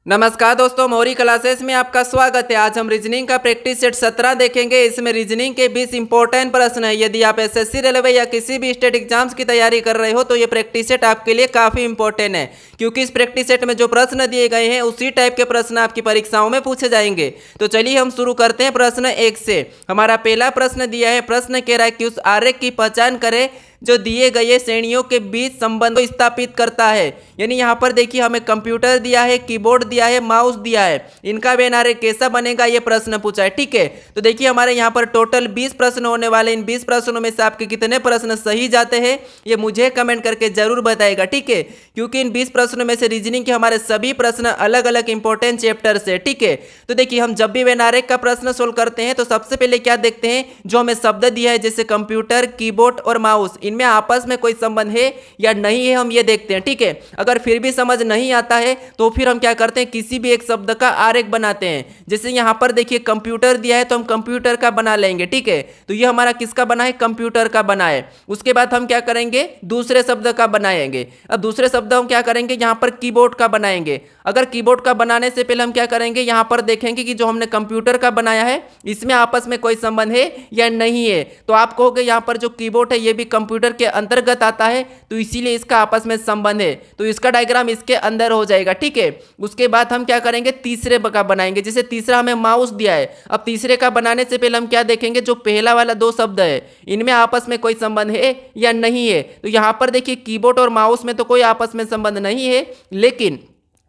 नमस्कार दोस्तों, मौरी क्लासेस में आपका स्वागत है। आज हम रीजनिंग का प्रैक्टिस सेट 17 देखेंगे। इसमें रीजनिंग के 20 इंपॉर्टेंट प्रश्न है। यदि आप एसएससी रेलवे या किसी भी स्टेट एग्जाम्स की तैयारी कर रहे हो तो ये प्रैक्टिस सेट आपके लिए काफ़ी इंपॉर्टेंट है, क्योंकि इस प्रैक्टिस सेट में जो प्रश्न दिए गए हैं उसी टाइप के प्रश्न आपकी परीक्षाओं में पूछे जाएंगे। तो चलिए हम शुरू करते हैं प्रश्न 1 से। हमारा पहला प्रश्न दिया है, प्रश्न कह रहा है कि उस आरेख की पहचान करें जो दिए गए श्रेणियों के बीच संबंध को स्थापित करता है। यानी यहाँ पर देखिए हमें कंप्यूटर दिया है, कीबोर्ड दिया है, माउस दिया है, इनका वेन आरेख कैसा बनेगा ये प्रश्न पूछा है। ठीक है, तो देखिए हमारे यहाँ पर टोटल 20 प्रश्न होने वाले। इन 20 प्रश्नों में से आपके कितने प्रश्न सही जाते हैं ये मुझे कमेंट करके जरूर बताएगा। ठीक है, क्योंकि इन 20 प्रश्नों में से रीजनिंग के हमारे सभी प्रश्न अलग अलग इंपॉर्टेंट चैप्टर से। ठीक है, तो देखिए हम जब भी वेन आरेख का प्रश्न सोल्व करते हैं तो सबसे पहले क्या देखते हैं, जो हमें शब्द दिया है जैसे कंप्यूटर, कीबोर्ड और माउस, इनमें आपस में कोई संबंध है या नहीं है हम ये देखते हैं। ठीक है, अगर फिर भी समझ नहीं आता है तो फिर हम क्या करते हैं, किसी भी एक शब्द का आरेख बनाते हैं। जैसे यहाँ पर देखिए कंप्यूटर दिया है तो हम कंप्यूटर का बना लेंगे। ठीक है, तो ये हमारा किसका बना है, कंप्यूटर का बना है। उसके बाद हम क्या करेंगे, दूसरे शब्द का बनाएंगे। अब दूसरे शब्द हम क्या करेंगे, यहाँ पर कीबोर्ड का बनाएंगे। अगर कीबोर्ड का बनाने से पहले हम क्या करेंगे, यहाँ पर देखेंगे कि जो हमने कंप्यूटर का बनाया है इसमें आपस में कोई संबंध है या नहीं है। तो आप कहोगे यहाँ पर जो कीबोर्ड है ये भी कंप्यूटर के अंतर्गत आता है तो इसीलिए इसका आपस में संबंध है, तो इसका डायग्राम इसके अंदर हो जाएगा। ठीक है, उसके बाद हम क्या करेंगे, तीसरे का बनाएंगे। जैसे तीसरा हमें माउस दिया है, अब तीसरे का बनाने से पहले हम क्या देखेंगे, जो पहला वाला दो शब्द है इनमें आपस में कोई संबंध है या नहीं है। तो यहाँ पर देखिए कीबोर्ड और माउस में तो कोई आपस में संबंध नहीं है, लेकिन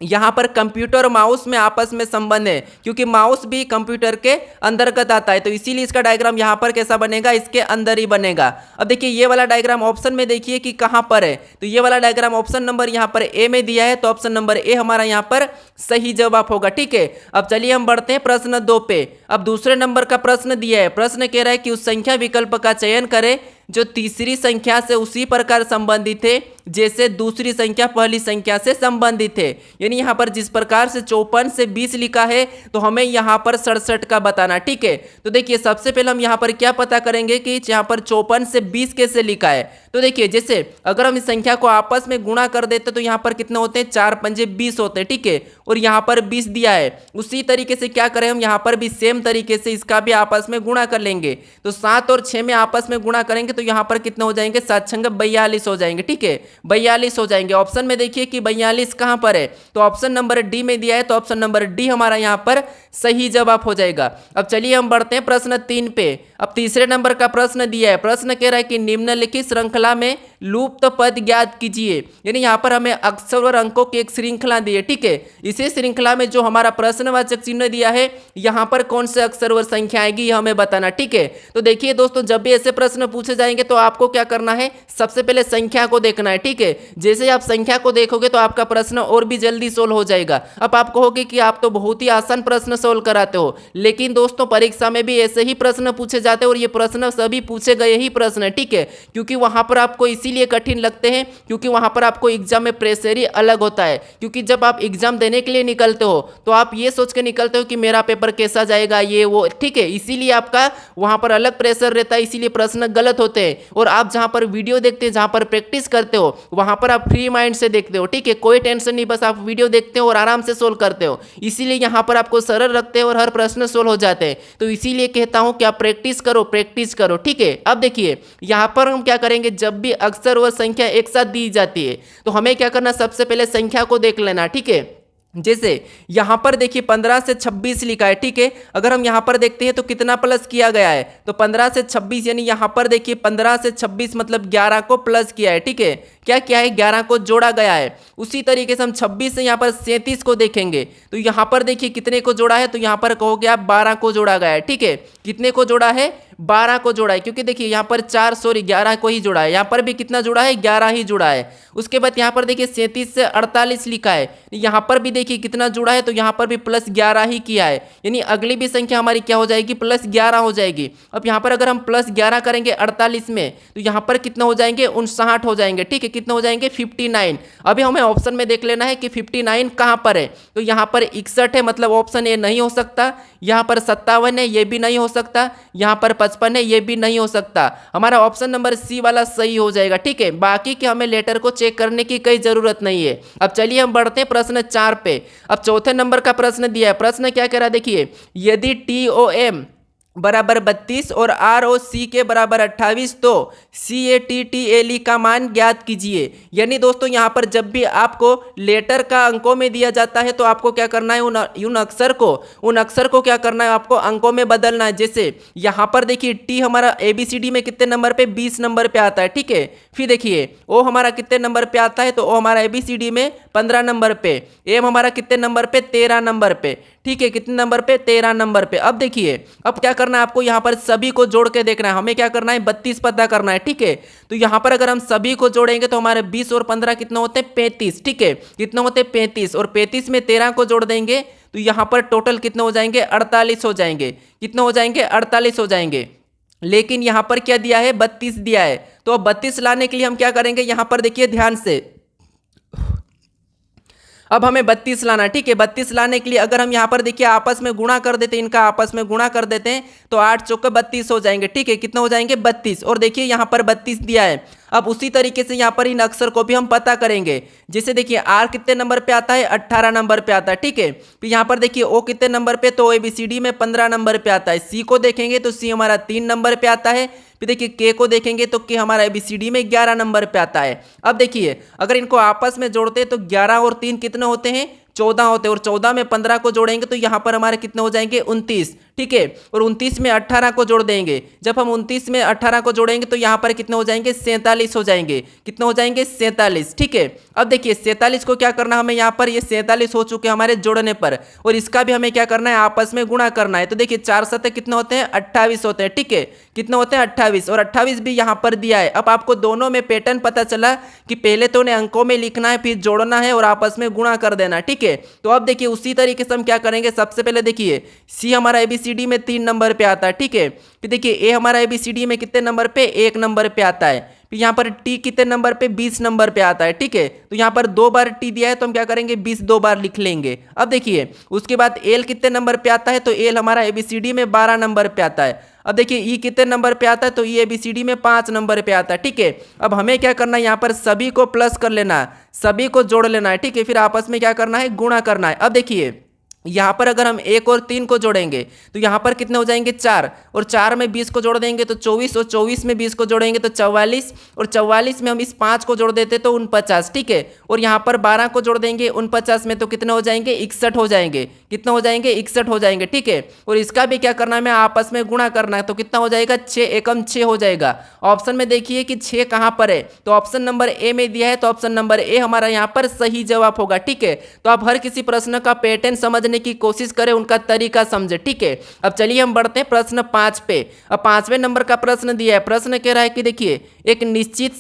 यहाँ पर कंप्यूटर और माउस में आपस में संबंध है, क्योंकि माउस भी कंप्यूटर के अंतर्गत आता है। तो इसीलिए इसका डायग्राम यहाँ पर कैसा बनेगा, इसके अंदर ही बनेगा। अब देखिए ये वाला डायग्राम ऑप्शन में देखिए कि कहाँ पर है, तो ये वाला डायग्राम ऑप्शन नंबर यहाँ पर ए में दिया है, तो ऑप्शन नंबर ए हमारा यहाँ पर सही जवाब होगा। ठीक है, अब चलिए हम बढ़ते हैं प्रश्न 2 पे। अब दूसरे नंबर का प्रश्न दिया है, प्रश्न कह रहा है कि उस संख्या विकल्प का चयन करें जो तीसरी संख्या से उसी प्रकार संबंधित है जैसे दूसरी संख्या पहली संख्या से संबंधित है। यानी यहाँ पर जिस प्रकार से 54 से 20 लिखा है तो हमें यहाँ पर 67 का बताना। ठीक है, तो देखिए सबसे पहले हम यहाँ पर क्या पता करेंगे कि यहाँ पर 54 से 20 कैसे लिखा है। तो देखिए जैसे अगर हम इस संख्या को आपस में गुणा कर देते तो यहाँ पर कितने होते हैं, 4 पंजे 20 होते हैं। ठीक है, और यहाँ पर 20 दिया है, उसी तरीके से क्या करें हम यहाँ पर भी सेम तरीके से इसका भी आपस में गुणा कर लेंगे। तो 7 और 6 में आपस में गुणा करेंगे तो यहाँ पर कितने हो जाएंगे, 7 छंग 42 हो जाएंगे। ठीक है, 42 हो जाएंगे। ऑप्शन में देखिए कि 42 कहाँ पर है, तो ऑप्शन नंबर डी में दिया है, तो ऑप्शन नंबर डी हमारा यहाँ पर सही जवाब हो जाएगा। अब चलिए हम बढ़ते हैं प्रश्न 3 पे। अब तीसरे नंबर का प्रश्न दिया है, प्रश्न कह रहा है कि निम्नलिखित श्रृंखला में लुप्त पद ज्ञात कीजिए। यानी यहाँ पर हमें अक्षर और अंकों की एक श्रृंखला दी है। ठीक है, इसी श्रृंखला में जो हमारा प्रश्नवाचक चिन्ह दिया है यहाँ पर कौन से अक्षर और संख्या आएगी ये हमें बताना। ठीक है, तो देखिए दोस्तों जब भी ऐसे प्रश्न पूछे जाएंगे तो आपको क्या करना है, सबसे पहले संख्या को देखना है। ठीक है, जैसे आप संख्या को देखोगे तो आपका प्रश्न और भी जल्दी सोल्व हो जाएगा। अब आप कहोगे कि आप तो बहुत ही आसान प्रश्न सोल्व कराते हो, लेकिन दोस्तों परीक्षा में भी ऐसे ही प्रश्न पूछे जाते हैं और ये प्रश्न सभी पूछे गए ही प्रश्न है। ठीक है, क्योंकि वहां पर आपको इसीलिए कठिन लगते हैं क्योंकि वहां पर आपको एग्जाम में प्रेशर ही अलग होता है। क्योंकि जब आप एग्जाम देने के लिए निकलते हो तो आप ये सोच के निकलते हो कि मेरा पेपर कैसा जाएगा ये वो। ठीक है, इसीलिए आपका वहां पर अलग प्रेशर रहता है, इसीलिए प्रश्न गलत होते हैं। और आप जहां पर वीडियो देखते हैं, जहां पर प्रैक्टिस करते हो, वहां पर आप फ्री माइंड से देखते हो। ठीक है, कोई टेंशन नहीं, बस आप वीडियो देखते हो और आराम से सोल्व करते हो, इसीलिए यहाँ पर आपको सरल रखते हैं और हर प्रश्न सोल्व हो जाते हैं। तो इसीलिए कहता हूं कि आप प्रैक्टिस करो, प्रैक्टिस करो। ठीक है, अब देखिए यहाँ पर हम क्या करेंगे, जब भी अक्षर और संख्या एक साथ दी जाती है तो हमें क्या करना, सबसे पहले संख्या को देख लेना। ठीक है, जैसे यहाँ पर देखिए 15 से 26 लिखा है। ठीक है, अगर हम यहाँ पर देखते हैं तो कितना प्लस किया गया है, तो 15 से 26 यानी यहाँ पर देखिए 15 से 26 मतलब 11 को प्लस किया है। ठीक है, क्या किया है, 11 को जोड़ा गया है। उसी तरीके से हम 26 से यहाँ पर 37 को देखेंगे तो यहाँ पर देखिए कितने को जोड़ा है, तो यहाँ पर कहोगे आप 12 को जोड़ा गया है। ठीक है, कितने को जोड़ा है, 12 को जोड़ा है, क्योंकि देखिए यहाँ पर 11 को ही जोड़ा है, यहाँ पर भी कितना जोड़ा है, 11 ही जोड़ा है। उसके बाद यहाँ पर देखिए 37 से 48 लिखा है, यहाँ पर भी देखिए कितना जुड़ा है, तो यहाँ पर भी प्लस 11 ही किया है, यानी अगली भी संख्या हमारी क्या हो जाएगी, प्लस 11 हो जाएगी। अब यहाँ पर अगर हम प्लस 11 करेंगे 48 में तो यहाँ पर कितना हो जाएंगे, 59 हो जाएंगे। ठीक है, कितने हो जाएंगे, 59। अभी हमें ऑप्शन में देख लेना है कि 59 कहाँ पर है, तो यहाँ पर 61 है, मतलब ऑप्शन ए नहीं हो सकता। यहाँ पर 57 है, ये भी नहीं हो सकता। यहाँ पर 55 है, ये भी नहीं हो सकता। हमारा ऑप्शन नंबर सी वाला सही हो जाएगा। ठीक है, बाकी के हमें लेटर को चेक करने की कोई जरूरत नहीं है। अब चलिए हम बढ़ते हैं प्रश्न 4 पे। अब चौथे नंबर का प्रश्न दिया है। प्रश्न क्या कह रहा है देखिए, यदि TOM बराबर 32 और ROC के बराबर 28 तो CATTLE का मान ज्ञात कीजिए। यानी दोस्तों यहाँ पर जब भी आपको लेटर का अंकों में दिया जाता है तो आपको क्या करना है, उन अक्षर को क्या करना है, आपको अंकों में बदलना है। जैसे यहाँ पर देखिए T हमारा ABCD में कितने नंबर पे, 20 नंबर पे आता है। ठीक है, फिर देखिए O हमारा कितने नंबर पे आता है, तो O हमारा ABCD में 15 नंबर पे, M हमारा कितने नंबर पे, 13 नंबर पे। ठीक है, कितने नंबर पे, 13 नंबर पे। अब देखिए अब क्या करना है आपको, यहाँ पर सभी को जोड़ के देखना है। हमें क्या करना है, 32 पता करना है। ठीक है, तो यहाँ पर अगर हम सभी को जोड़ेंगे तो हमारे 20 और 15 कितने होते हैं, 35। ठीक है, कितने होते हैं, 35, और 35 में 13 को जोड़ देंगे तो यहाँ पर टोटल कितने हो जाएंगे, 48 हो जाएंगे। कितने हो जाएंगे, 48 हो जाएंगे। लेकिन यहाँ पर क्या दिया है, 32 दिया है। तो अब 32 लाने के लिए हम क्या करेंगे, यहाँ पर देखिए ध्यान से, अब हमें 32 लाना है। ठीक है, 32 लाने के लिए अगर हम यहाँ पर देखिए आपस में गुणा कर देते हैं, इनका आपस में गुणा कर देते हैं तो 8 चौके 32 हो जाएंगे। ठीक है, कितने हो जाएंगे, 32। और देखिए यहाँ पर 32 दिया है। अब उसी तरीके से यहाँ पर इन अक्षर को भी हम पता करेंगे। जैसे देखिए R कितने नंबर पे आता है, 18 नंबर पे आता है। ठीक है, फिर यहाँ पर देखिए O कितने नंबर पे, तो ABCD में 15 नंबर पे आता है। C को देखेंगे तो C हमारा 3 नंबर पे आता है। फिर देखिए K को देखेंगे तो K हमारा ABCD में 11 नंबर पे आता है। अब देखिए अगर इनको आपस में जोड़ते हैं तो 11 और 3 कितने होते हैं, 14 होते हैं। और 14 में 15 को जोड़ेंगे तो यहाँ पर हमारे कितने हो जाएंगे, 29। ठीक है, और 29 में 18 को जोड़ देंगे। जब हम 29 में 18 को जोड़ेंगे तो यहाँ पर कितने हो जाएंगे, 47 हो जाएंगे। कितने हो जाएंगे, 47। ठीक है, अब देखिए 47 को क्या करना हमें, यहाँ पर ये 47 हो चुके हमारे जोड़ने पर, और इसका भी हमें क्या करना है, आपस में गुणा करना है। तो देखिए 4 सत्ते कितने होते हैं, 28 होते हैं। ठीक है, कितने होते हैं, 28, और 28 भी यहाँ पर दिया है। अब आपको दोनों में पैटर्न पता चला कि पहले तो उन्हें अंकों में लिखना है, फिर जोड़ना है और आपस में गुणा कर देना। ठीक है, तो अब देखिए उसी तरीके से हम क्या करेंगे, सबसे पहले देखिए C हमारा ABCD में 3 नंबर पे आता है। ठीक है, फिर देखिए A हमारा ABCD में कितने नंबर पे, 1 नंबर पे आता है। फिर यहाँ पर T कितने नंबर पे, 20 नंबर पे आता है। ठीक है, तो यहाँ पर 2 बार T दिया है तो हम क्या करेंगे, 20 2 बार लिख लेंगे। अब देखिए उसके बाद L कितने नंबर पे आता है, तो L हमारा ABCD में 12 नंबर पे आता है। अब देखिए E कितने नंबर पे आता है, तो E ABCD में 5 नंबर पे आता है। ठीक है, अब हमें क्या करना है, यहाँ पर सभी को प्लस कर लेना है, सभी को जोड़ लेना है। ठीक है, फिर आपस में क्या करना है, गुणा करना है। अब देखिए यहाँ पर अगर हम 1 और 3 को जोड़ेंगे तो यहाँ पर कितने हो जाएंगे, 4, और 4 में 20 को जोड़ देंगे तो 24, और 24 में 20 को जोड़ेंगे तो 44, और 44 में हम इस 5 को जोड़ देते तो 49। ठीक है, और यहाँ पर 12 को जोड़ देंगे 49 में तो कितने हो जाएंगे, 61 हो जाएंगे। कितना हो जाएंगे, 61 हो जाएंगे। ठीक है, और इसका भी क्या करना है, हमें आपस में गुणा करना है। तो कितना हो जाएगा, 6 एकम 6 हो जाएगा। ऑप्शन में देखिए कि 6 कहाँ पर है, तो ऑप्शन नंबर ए में दिया है, तो ऑप्शन नंबर ए हमारा यहाँ पर सही जवाब होगा। ठीक है, तो आप हर किसी प्रश्न का पैटर्न समझने की कोशिश करें, उनका तरीका समझे। ठीक है, अब चलिए हम बढ़ते हैं प्रश्न 5 पे। अब 5वें नंबर का प्रश्न दिया है। प्रश्न कह रहा है कि देखिए एक निश्चित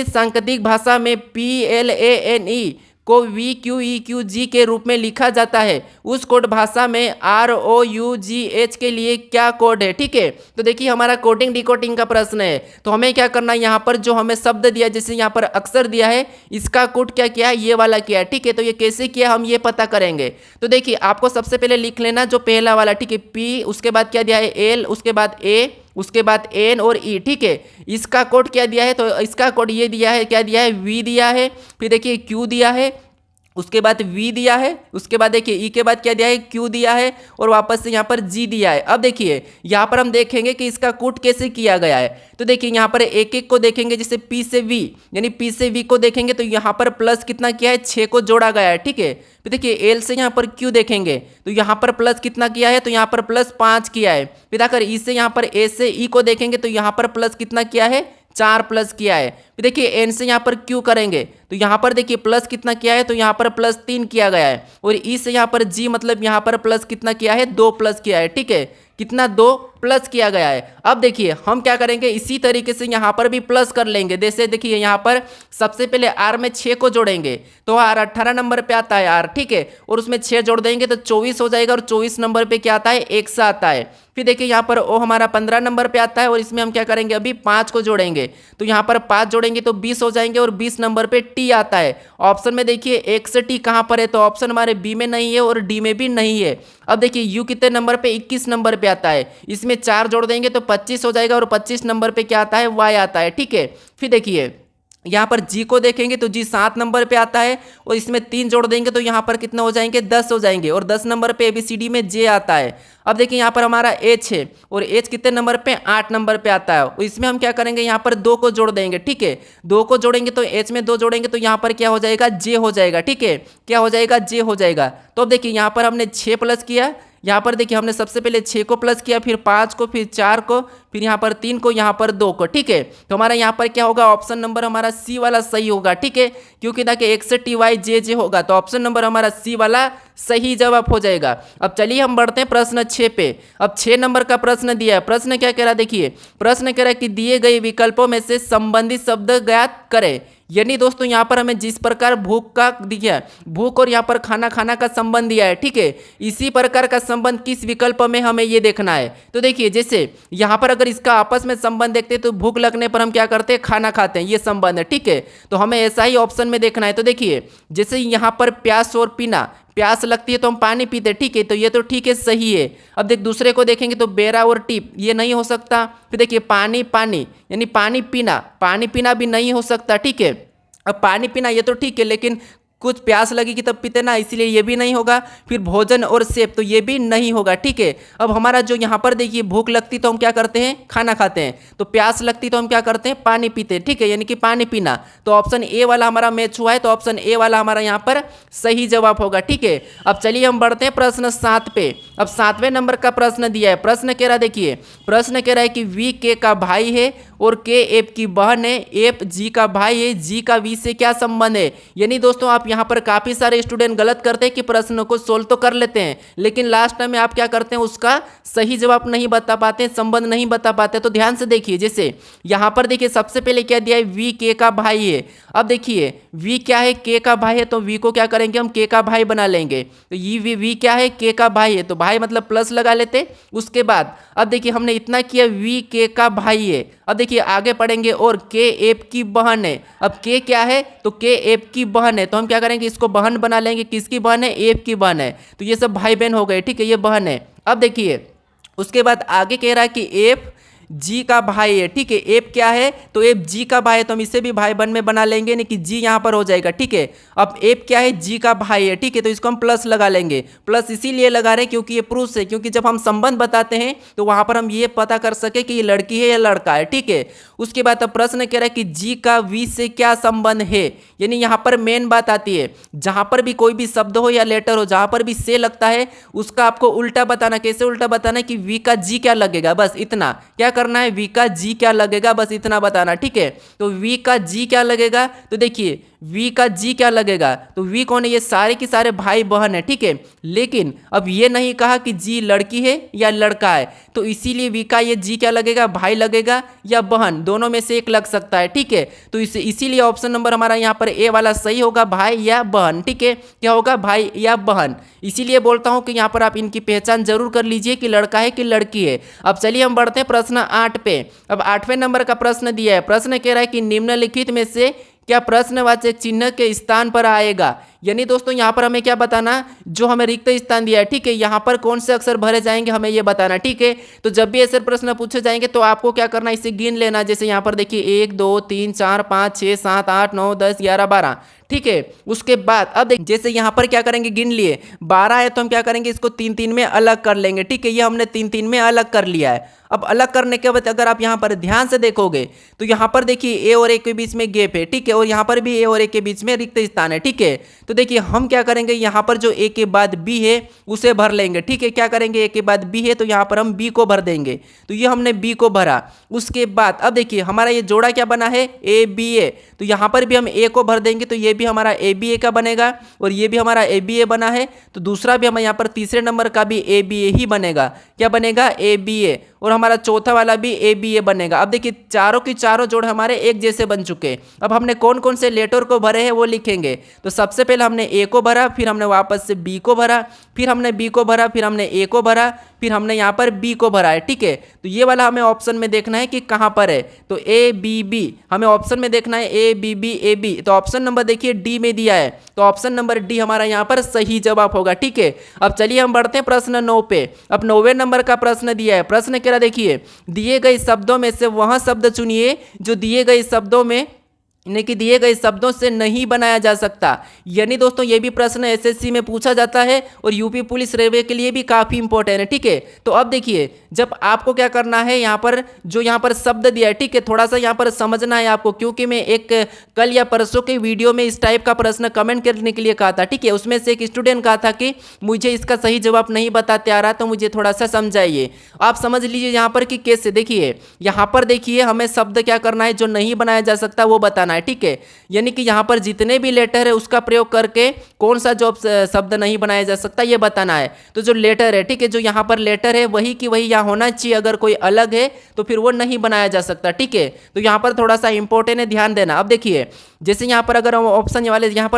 सांकेतिक भाषा में PLANE को VQEQG के रूप में लिखा जाता है, उस कोड भाषा में ROUGH के लिए क्या कोड है। ठीक है, तो देखिए हमारा कोडिंग डिकोडिंग का प्रश्न है, तो हमें क्या करना है, यहाँ पर जो हमें शब्द दिया, जैसे यहाँ पर अक्षर दिया है, इसका कोड क्या किया है, ये वाला किया है। ठीक है, तो ये कैसे किया हम ये पता करेंगे। तो देखिए आपको सबसे पहले लिख लेना जो पहला वाला। ठीक है, P, उसके बाद क्या दिया है, L, उसके बाद A, उसके बाद N और E। ठीक है, इसका कोड क्या दिया है, तो इसका कोड ये दिया है, क्या दिया है, V दिया है। फिर देखिए Q दिया है, उसके बाद V दिया है, उसके बाद देखिए E के बाद क्या दिया है, Q दिया है, और वापस से यहाँ पर G दिया है। अब देखिए यहाँ पर हम देखेंगे कि इसका कूट कैसे किया गया है। तो देखिए यहाँ पर एक एक को देखेंगे, जैसे P से V, यानी P से V को देखेंगे तो यहाँ पर प्लस कितना किया है, 6 को जोड़ा गया है। ठीक है, फिर देखिए L से यहाँ पर Q देखेंगे तो यहाँ पर प्लस कितना किया है, तो यहाँ पर प्लस 5 किया है। फिर आकर E से यहाँ पर A से E को देखेंगे तो यहाँ पर प्लस कितना किया है, 4 प्लस किया है। फिर देखिए N से यहाँ पर Q करेंगे तो यहाँ पर देखिए प्लस कितना किया है, तो यहाँ पर प्लस 3 किया गया है। और E से यहाँ पर G मतलब यहाँ पर प्लस कितना किया है, 2 प्लस किया है। ठीक है, कितना 2 प्लस किया गया है। अब देखिए हम क्या करेंगे, इसी तरीके से यहाँ पर भी प्लस कर लेंगे। जैसे देखिए यहाँ पर सबसे पहले R में 6 को जोड़ेंगे तो R 18 नंबर पे आता है R। ठीक है, और उसमें 6 जोड़ देंगे तो 24 हो जाएगा, और 24 नंबर पे क्या आता है, 1 आता है। फिर देखिए यहाँ पर O हमारा 15 नंबर पे आता है, और इसमें हम क्या करेंगे, अभी 5 को जोड़ेंगे तो यहाँ पर 5 जोड़ेंगे तो 20 हो जाएंगे, और 20 नंबर पे टी आता है। ऑप्शन में देखिए एक से टी कहाँ पर है, तो ऑप्शन हमारे बी में नहीं है और डी में भी नहीं है। अब देखिए यू कितने नंबर पे, 21 नंबर पे आता है, इसमें 4 जोड़ देंगे तो 25 हो जाएगा और 25 नंबर पे क्या आता है, वाई आता है। ठीक है, फिर देखिए यहाँ पर जी को देखेंगे तो जी 7 नंबर पे आता है और इसमें 3 जोड़ देंगे तो यहाँ पर कितना हो जाएंगे, 10 हो जाएंगे और 10 नंबर पे ABCD में जे आता है। अब देखिए यहाँ पर हमारा एच है और एच कितने नंबर पे, 8 नंबर पे आता है और इसमें हम क्या करेंगे, यहाँ पर 2 को जोड़ देंगे। ठीक है, 2 को जोड़ेंगे तो एच में 2 जोड़ेंगे तो यहाँ पर क्या हो जाएगा, जे हो जाएगा। ठीक है, क्या हो जाएगा, जे हो जाएगा। तो अब देखिए यहाँ पर हमने 6 प्लस किया, यहाँ पर देखिए हमने सबसे पहले 6 को प्लस किया, फिर 5 को, फिर 4 को, फिर यहाँ पर 3 को, यहाँ पर 2 को। ठीक है, तो हमारा यहाँ पर क्या होगा, ऑप्शन नंबर हमारा सी वाला सही होगा। ठीक है, क्योंकि देखिए एक से टी वाई जे जे होगा तो ऑप्शन नंबर हमारा सी वाला सही जवाब हो जाएगा। अब चलिए हम बढ़ते हैं प्रश्न 6 पे। अब 6 नंबर का प्रश्न दिया है। प्रश्न क्या कह रहा है, देखिए प्रश्न कह रहा है कि दिए गए विकल्पों में से संबंधित शब्द ज्ञात करें। यानी दोस्तों यहाँ पर हमें जिस प्रकार भूख का दिया है, भूख और यहाँ पर खाना खाना का संबंध दिया है। ठीक है, इसी प्रकार का संबंध किस विकल्प में हमें ये देखना है। तो देखिए जैसे यहाँ पर अगर इसका आपस में संबंध देखते हैं तो भूख लगने पर हम क्या करते हैं, खाना खाते हैं, ये संबंध है। ठीक है, तो हमें ऐसा ही ऑप्शन में देखना है। तो देखिए जैसे यहाँ पर प्यास और पीना, प्यास लगती है तो हम पानी पीते हैं। ठीक है, तो ये तो ठीक है, सही है। अब देख दूसरे को देखेंगे तो बेरा और टिप, ये नहीं हो सकता। फिर देखिए पानी पानी यानी पानी पीना भी नहीं हो सकता। ठीक है, अब पानी पीना ये तो ठीक है, लेकिन कुछ प्यास लगेगी तब पीते ना, इसीलिए ये भी नहीं होगा। फिर भोजन और सेब, तो ये भी नहीं होगा। ठीक है, अब हमारा जो यहाँ पर देखिए भूख लगती तो हम क्या करते हैं, खाना खाते हैं, तो प्यास लगती तो हम क्या करते हैं, पानी पीते हैं। ठीक है, यानी कि पानी पीना, तो ऑप्शन ए वाला हमारा मैच हुआ है, तो ऑप्शन ए वाला हमारा यहाँ पर सही जवाब होगा। ठीक है, अब चलिए हम बढ़ते हैं प्रश्न 7 पे। अब 7वें नंबर का प्रश्न दिया है। प्रश्न कह रहा है, देखिए प्रश्न कह रहा है कि वी के का भाई है और के एफ की बहन है, एफ जी का भाई है, जी का वी से क्या संबंध है। यानी दोस्तों आप यहाँ पर काफ़ी सारे स्टूडेंट गलत करते हैं कि प्रश्न को सोल्व तो कर लेते हैं, लेकिन लास्ट टाइम में आप क्या करते हैं, उसका सही जवाब नहीं बता पाते, संबंध नहीं बता पाते। तो ध्यान से देखिए, जैसे यहाँ पर देखिए सबसे पहले क्या दिया है, वी के का भाई है। अब देखिए वी क्या है, के का भाई है, तो वी को क्या करेंगे, हम के का भाई बना लेंगे। तो ये वी क्या है, के का भाई है, तो भाई मतलब प्लस लगा लेते। उसके बाद अब देखिए हमने इतना किया, वी के का भाई है। अब देखिए आगे पढ़ेंगे, और के एफ की बहन है। अब के क्या है, तो के एफ की बहन है, तो हम क्या करेंगे, इसको बहन बना लेंगे। किसकी बहन है, एफ की बहन है, तो ये सब भाई बहन हो गए। ठीक है, ये बहन है। अब देखिए उसके बाद आगे कह रहा है कि एफ जी का भाई है। ठीक है, एफ क्या है, तो एफ जी का भाई है, तो हम इसे भी भाई बहन में बना लेंगे, नहीं कि जी यहाँ पर हो जाएगा। ठीक है, अब एफ क्या है, जी का भाई है। ठीक है, तो इसको हम प्लस लगा लेंगे। प्लस इसीलिए लगा रहे हैं क्योंकि ये प्रूफ है, क्योंकि जब हम संबंध बताते हैं तो वहाँ पर हम ये पता कर सके कि ये लड़की है या लड़का है। ठीक है, उसके बाद अब प्रश्न कह रहा है कि जी का वी से क्या संबंध है। यानी यहाँ पर मेन बात आती है, जहाँ पर भी कोई भी शब्द हो या लेटर हो, जहाँ पर भी से लगता है उसका आपको उल्टा बताना। कैसे उल्टा बताना है, कि वी का जी क्या लगेगा, बस इतना क्या करना है, वी का जी क्या लगेगा, बस इतना बताना। ठीक है, तो वी का जी क्या लगेगा, तो देखिए वी का जी क्या लगेगा, तो वी कौन है, ये सारे के सारे भाई बहन है। ठीक है, लेकिन अब ये नहीं कहा कि जी लड़की है या लड़का है, तो इसीलिए वी का ये जी क्या लगेगा, भाई लगेगा या बहन, दोनों में से एक लग सकता है। ठीक है, तो इसीलिए ऑप्शन नंबर हमारा यहाँ पर ए वाला सही होगा, भाई या बहन। ठीक है, क्या होगा, भाई या बहन। इसीलिए बोलता हूँ कि यहाँ पर आप इनकी पहचान जरूर कर लीजिए कि लड़का है कि लड़की है। अब चलिए हम बढ़ते हैं प्रश्न 8 पे। अब 8वें नंबर का प्रश्न दिया है। प्रश्न कह रहा है कि निम्नलिखित में से क्या प्रश्नवाचक चिन्ह के स्थान पर आएगा। यानी दोस्तों यहाँ पर हमें क्या बताना, जो हमें रिक्त स्थान दिया है। ठीक है, यहाँ पर कौन से अक्षर भरे जाएंगे हमें ये बताना। ठीक है, तो जब भी ऐसे प्रश्न पूछे जाएंगे तो आपको क्या करना, इसे गिन लेना। जैसे यहाँ पर देखिए 1 2 3 4 5 6 7 8 9 10 11 12। ठीक है, उसके बाद अब देख, जैसे यहाँ पर क्या करेंगे, गिन लिए 12 है तो हम क्या करेंगे, इसको 3 3 में अलग कर लेंगे। ठीक है, ये हमने 3 3 में अलग कर लिया है। अब अलग करने के बाद अगर आप यहाँ पर ध्यान से देखोगे तो यहाँ पर देखिए ए और ए के बीच में गैप है। ठीक है, और यहाँ पर भी ए और ए के बीच में रिक्त स्थान है। ठीक है, तो देखिए हम क्या करेंगे, यहाँ पर जो ए के बाद बी है उसे भर लेंगे। ठीक है, क्या करेंगे, ए के बाद बी है तो यहाँ पर हम बी को भर देंगे, तो ये हमने बी को भरा। उसके बाद अब देखिए हमारा ये जोड़ा क्या बना है, ए बी ए, तो यहाँ पर भी हम ए को भर देंगे, तो ये भी हमारा ए बी ए का बनेगा और ये भी हमारा ए बी ए बना है, तो दूसरा भी हम यहाँ पर तीसरे नंबर का भी ए बी ए ही बनेगा। क्या बनेगा, ए बी ए, और हमारा चौथा वाला भी ए बी ए बनेगा। अब देखिए चारों की चारों जोड़ हमारे एक जैसे बन चुके। अब हमने कौन कौन से लेटर को भरे हैं वो लिखेंगे। तो सबसे पहले पहले हमने ए को भरा, फिर हमने वापस से बी को भरा, फिर हमने बी को भरा, फिर हमने ए को भरा, फिर हमने यहाँ पर बी को भरा है। ठीक है, तो ये वाला हमें ऑप्शन में देखना है कि कहाँ पर है। तो ए बी बी हमें ऑप्शन में देखना है, A B B A B. तो ऑप्शन नंबर देखिए डी में दिया है, तो ऑप्शन नंबर डी हमारा यहाँ पर सही जवाब होगा। ठीक है, अब चलिए हम बढ़ते हैं प्रश्न 9 पे। अब 9वें नंबर का प्रश्न दिया है। प्रश्न कह रहा देखिए, दिए गए शब्दों में से वह शब्द चुनिए जो दिए गए शब्दों में यानी कि दिए गए शब्दों से नहीं बनाया जा सकता। यानी दोस्तों ये भी प्रश्न एसएससी में पूछा जाता है और यूपी पुलिस रेलवे के लिए भी काफ़ी इंपॉर्टेंट है। ठीक है, तो अब देखिए जब आपको क्या करना है, यहाँ पर जो यहाँ पर शब्द दिया है, ठीक है, थोड़ा सा यहाँ पर समझना है आपको, क्योंकि मैं एक कल या परसों के वीडियो में इस टाइप का प्रश्न कमेंट करने के लिए कहा था। ठीक है, उसमें से एक स्टूडेंट कहा था कि मुझे इसका सही जवाब नहीं बताते आ रहा, तो मुझे थोड़ा सा समझाइए। आप समझ लीजिए यहाँ पर कि कैसे। देखिए यहाँ पर देखिए हमें शब्द क्या करना है, जो नहीं बनाया जा सकता वो बताना है। ठीक है, यानी कि यहाँ पर जितने भी लेटर है उसका प्रयोग करके कौन सा जो शब्द नहीं बनाया जा सकता ये बताना है। तो जो लेटर है, ठीक है, जो यहाँ पर लेटर है वही की वही यहाँ होना चाहिए, अगर कोई अलग है तो फिर वो नहीं बनाया जा सकता। ठीक है, तो यहाँ पर थोड़ा सा इंपॉर्टेंट है, ध्यान देना। अब देखिए जैसे यहाँ पर अगर हम ऑप्शन वाले यहाँ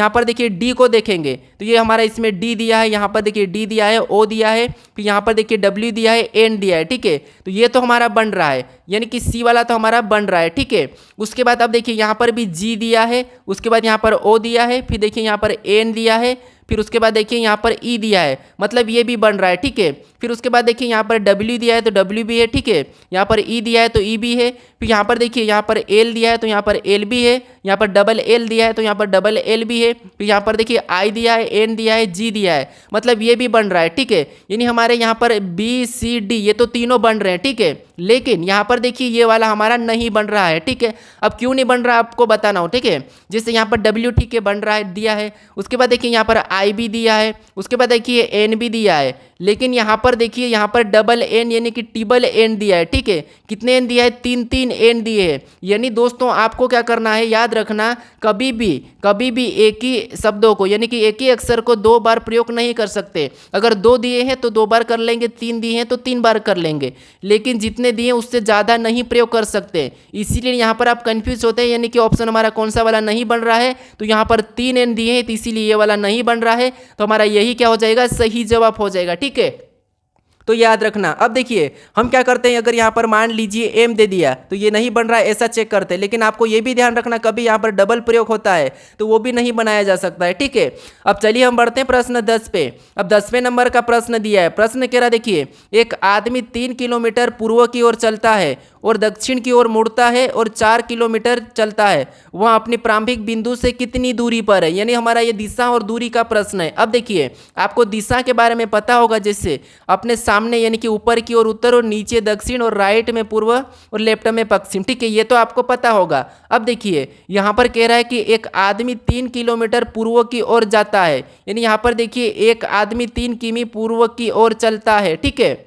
पर देखिए डी को देखेंगे तो ये हमारा इसमें डी दिया है, यहाँ पर देखिए डी दिया है, ओ दिया है, फिर यहाँ पर देखिए डब्ल्यू दिया है, एन दिया है। ठीक है, तो ये तो हमारा बन रहा है, यानी कि सी वाला तो हमारा बन रहा है। ठीक है, उसके बाद अब देखिए यहाँ पर भी जी दिया है, उसके बाद यहाँ पर ओ दिया है, फिर देखिए यहाँ पर एन दिया है, फिर उसके बाद देखिए यहाँ पर ई दिया है, मतलब ये भी बन रहा है। ठीक है, फिर उसके बाद देखिए यहाँ पर डब्ल्यू दिया है तो डब्ल्यू भी है। ठीक है, यहाँ पर ई दिया है तो ई भी है, फिर यहाँ पर देखिए यहाँ पर एल दिया है तो यहाँ पर एल भी है, यहाँ पर डबल एल दिया है तो यहाँ पर डबल एल भी है, फिर यहाँ पर देखिए आई दिया है, एन दिया है, जी दिया है, मतलब ये भी बन रहा है। ठीक है, यानी हमारे यहाँ पर बी सी डी ये तो तीनों बन रहे हैं। ठीक है, लेकिन यहाँ पर देखिए ये वाला हमारा नहीं बन रहा है। ठीक है, अब क्यों नहीं बन रहा है आपको बताना हो। ठीक है, जैसे यहाँ पर डब्ल्यू ठीक है बन रहा है, दिया है, उसके बाद देखिए यहाँ पर आई भी दिया है, उसके बाद देखिए एन भी दिया है, लेकिन यहाँ पर देखिए यहाँ पर डबल एन यानी कि टिबल एन दिया है। ठीक है, कितने एन दिया है, तीन एन दिए हैं। यानी दोस्तों आपको क्या करना है, याद रखना, कभी भी एक ही शब्दों को यानी कि एक ही अक्षर को दो बार प्रयोग नहीं कर सकते। अगर दो दिए हैं तो दो बार कर लेंगे, तीन दिए हैं तो तीन बार कर लेंगे, लेकिन जितने दिए उससे ज़्यादा नहीं प्रयोग कर सकते। इसीलिए यहाँ पर आप कंफ्यूज होते हैं, यानी कि ऑप्शन हमारा कौन सा वाला नहीं बन रहा है, तो यहाँ पर 3 एन दिए हैं तो इसीलिए ये वाला नहीं बन रहा है, तो हमारा यही क्या हो जाएगा, सही जवाब हो जाएगा। ठीक है, तो याद रखना। अब देखिए हम क्या करते हैं, अगर यहाँ पर मान लीजिए एम दे दिया तो ये नहीं बन रहा है, ऐसा चेक करते हैं, लेकिन आपको ये भी ध्यान रखना कभी यहाँ पर डबल प्रयोग होता है तो वो भी नहीं बनाया जा सकता है। ठीक है, अब चलिए हम बढ़ते हैं प्रश्न 10 पे। अब 10वें नंबर का प्रश्न दिया है। प्रश्न कह रहा देखिए, एक आदमी 3 किलोमीटर पूर्व की ओर चलता है और दक्षिण की ओर मुड़ता है और 4 किलोमीटर चलता है, वह अपनी प्रारंभिक बिंदु से कितनी दूरी पर है। यानी हमारा ये दिशा और दूरी का प्रश्न है। अब देखिए आपको दिशा के बारे में पता होगा, जैसे अपने सामने यानी कि ऊपर की ओर उत्तर और नीचे दक्षिण और राइट में पूर्व और लेफ्ट में पश्चिम। ठीक है, ये तो आपको पता होगा। अब देखिए यहाँ पर कह रहा है कि एक आदमी 3 किलोमीटर पूर्व की ओर जाता है, यानी यहाँ पर देखिए एक आदमी 3 किमी पूर्व की ओर चलता है। ठीक है,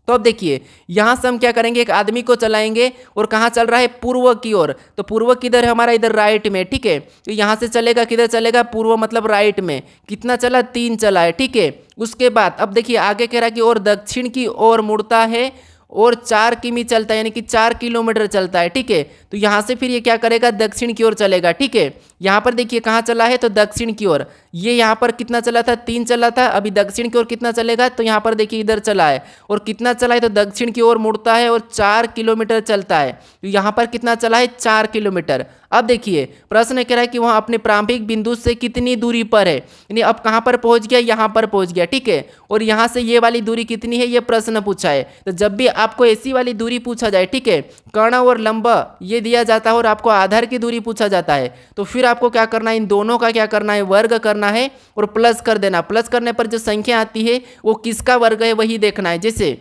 तो अब देखिए यहाँ से हम क्या करेंगे, एक आदमी को चलाएंगे और कहाँ चल रहा है, पूर्व की ओर। तो पूर्व किधर है हमारा, इधर राइट में। ठीक है, तो यहाँ से चलेगा किधर चलेगा, पूर्व मतलब राइट में। कितना चला, 3 चला है। ठीक है, उसके बाद अब देखिए आगे कह रहा है कि और दक्षिण की ओर मुड़ता है और 4 किमी चलता है, यानी कि 4 किलोमीटर चलता है। ठीक है, तो यहाँ से फिर ये क्या करेगा, दक्षिण की ओर चलेगा। ठीक है, यहाँ पर देखिए कहाँ चला है, तो दक्षिण की ओर। ये यहाँ पर कितना चला था, 3 चला था, अभी दक्षिण की ओर कितना चलेगा, तो यहाँ पर देखिए इधर चला है और कितना चला है, तो दक्षिण की ओर मुड़ता है और 4 किलोमीटर चलता है। तो यहाँ पर कितना चला है, 4 किलोमीटर। अब देखिए प्रश्न कह रहा है कि वह अपने प्रारंभिक बिंदु से कितनी दूरी पर है, यानी अब कहाँ पर पहुँच गया, यहाँ पर पहुँच गया। ठीक है, और यहाँ से ये वाली दूरी कितनी है, ये प्रश्न पूछा है। तो जब भी आपको ऐसी वाली दूरी पूछा जाए, ठीक है, कर्ण और लंब ये दिया जाता है और आपको आधार की दूरी पूछा जाता है, तो फिर आपको क्या करना है, इन दोनों का क्या करना है, वर्ग करना है और प्लस कर देना। प्लस करने पर जो संख्या आती है वो किसका वर्ग है वही देखना है। जैसे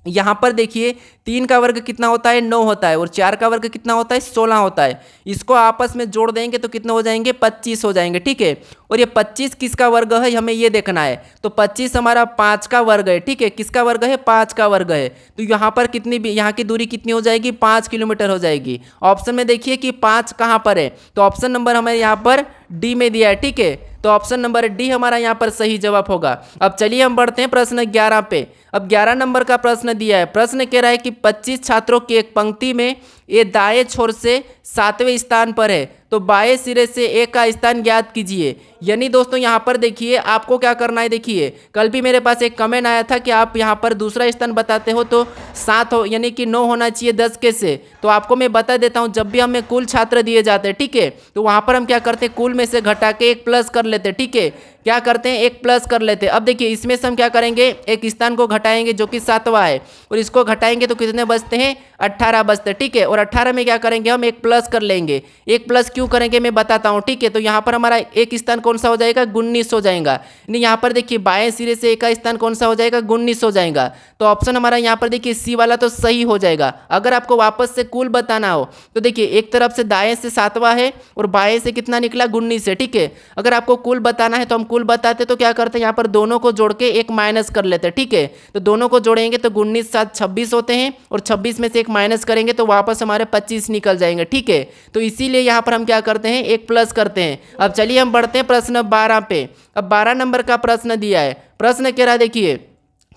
यहाँ पर देखिए 3 का वर्ग कितना होता है, 9 होता है, और 4 का वर्ग कितना होता है, 16 होता है। इसको आपस में जोड़ देंगे तो कितने हो जाएंगे, 25 हो जाएंगे। ठीक है, और ये 25 किसका वर्ग है हमें ये देखना है। तो 25 हमारा 5 का वर्ग है। ठीक है, किसका वर्ग है, 5 का वर्ग है। तो यहाँ पर कितनी भी यहाँ की दूरी कितनी हो जाएगी, 5 किलोमीटर हो जाएगी। ऑप्शन में देखिए कि 5 कहाँ पर है, तो ऑप्शन नंबर हमें यहाँ पर डी में दिया है। ठीक है, तो ऑप्शन नंबर डी हमारा यहाँ पर सही जवाब होगा। अब चलिए हम बढ़ते हैं प्रश्न 11 पे। अब 11 नंबर का प्रश्न दिया है। प्रश्न कह रहा है कि 25 छात्रों की एक पंक्ति में ए दाएं छोर से 7वें स्थान पर है, तो बाएं सिरे से ए का स्थान ज्ञात कीजिए। यानी दोस्तों यहाँ पर देखिए आपको क्या करना है। देखिए कल भी मेरे पास एक कमेंट आया था कि आप यहाँ पर दूसरा स्थान बताते हो तो 7 हो यानी कि 9 होना चाहिए 10 के से। तो आपको मैं बता देता हूँ, जब भी हमें कुल छात्र दिए जाते हैं, ठीक है, तो वहाँ पर हम क्या करते हैं, कुल में से घटा के एक प्लस कर लेते हैं। ठीक है, क्या करते हैं, एक प्लस कर लेते हैं। अब देखिए इसमें से हम क्या करेंगे, एक स्थान को घटाएंगे जो कि 7वां है, और इसको घटाएंगे तो कितने बचते हैं, 18 बचते हैं। ठीक है, और 18 में क्या करेंगे, हम एक प्लस कर लेंगे। एक प्लस क्यों करेंगे मैं बताता हूँ। ठीक है, तो यहाँ पर हमारा एक स्थान कौन सा हो जाएगा, 19 हो जाएगा। यानी यहाँ पर देखिए बाएं सिरे से एक का स्थान कौन सा हो जाएगा, 19 हो जाएगा। तो ऑप्शन हमारा यहाँ पर देखिए सी वाला तो सही हो जाएगा। अगर आपको वापस से कुल बताना हो तो देखिए एक तरफ से दाएं से 7वां है और बाएं से कितना निकला, 19 है। ठीक है, अगर आपको कुल बताना है तो हम कुल बताते तो क्या करते हैं, यहाँ पर दोनों को जोड़ के एक माइनस कर लेते हैं। ठीक है, तो दोनों को जोड़ेंगे तो 19 7 26 होते हैं, और 26 में से एक माइनस करेंगे तो वापस हमारे 25 निकल जाएंगे। ठीक है, तो इसीलिए यहाँ पर हम क्या करते हैं, एक प्लस करते हैं। अब चलिए हम बढ़ते हैं प्रश्न 12 पे। अब 12 नंबर का प्रश्न दिया है। प्रश्न कह रहा है, देखिए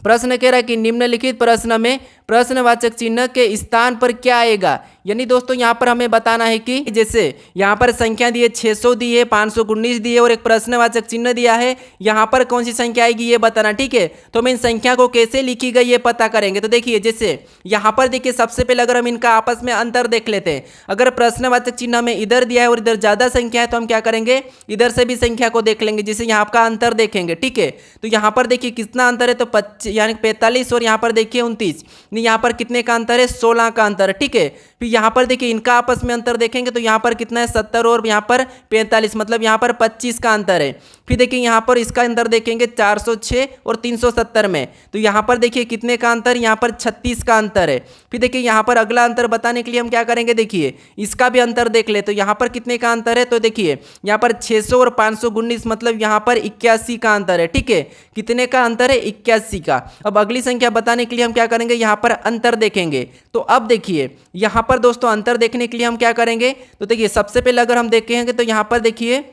प्रश्न कह रहा है कि निम्नलिखित प्रश्न में प्रश्नवाचक चिन्ह के स्थान पर क्या आएगा। यानी दोस्तों यहाँ पर हमें बताना है कि जैसे यहाँ पर संख्या दी है 600 दी है, 519 दी है और एक प्रश्नवाचक चिन्ह दिया है, यहाँ पर कौन सी संख्या आएगी ये बताना। ठीक है, तो हम इन संख्या को कैसे लिखी गई ये पता करेंगे। तो देखिए जैसे यहाँ पर देखिए सबसे पहले अगर हम इनका आपस में अंतर देख लेते हैं। अगर प्रश्नवाचक चिन्ह हमें इधर दिया है और इधर ज़्यादा संख्या है तो हम क्या करेंगे, इधर से भी संख्या को देख लेंगे, जिससे यहाँ का अंतर देखेंगे। ठीक है, तो यहाँ पर देखिए कितना अंतर है, तो 45 और यहाँ पर देखिए 29। यहाँ पर कितने का अंतर है, 16 का अंतर है। ठीक है, फिर यहाँ पर देखिए इनका आपस में अंतर देखेंगे तो यहाँ पर कितना है, 70 और यहाँ पर 45, मतलब यहाँ पर 25 का अंतर है। फिर देखिए यहाँ पर इसका अंतर देखेंगे 406 और 370 में, तो यहाँ पर देखिए कितने का अंतर, यहाँ पर 36 का अंतर है। फिर देखिए यहाँ पर अगला अंतर बताने के लिए हम क्या करेंगे, देखिए इसका भी अंतर देख ले, तो यहाँ पर कितने का अंतर है, तो देखिए यहाँ पर 600 और 519, मतलब यहाँ पर 81 का अंतर है। ठीक है, कितने का अंतर है, 81 का। अब अगली संख्या बताने के लिए हम क्या करेंगे, यहाँ पर अंतर देखेंगे। तो अब देखिए यहाँ पर दोस्तों अंतर देखने के लिए हम क्या करेंगे, तो देखिए सबसे पहले अगर हम देखेंगे तो यहाँ पर देखिए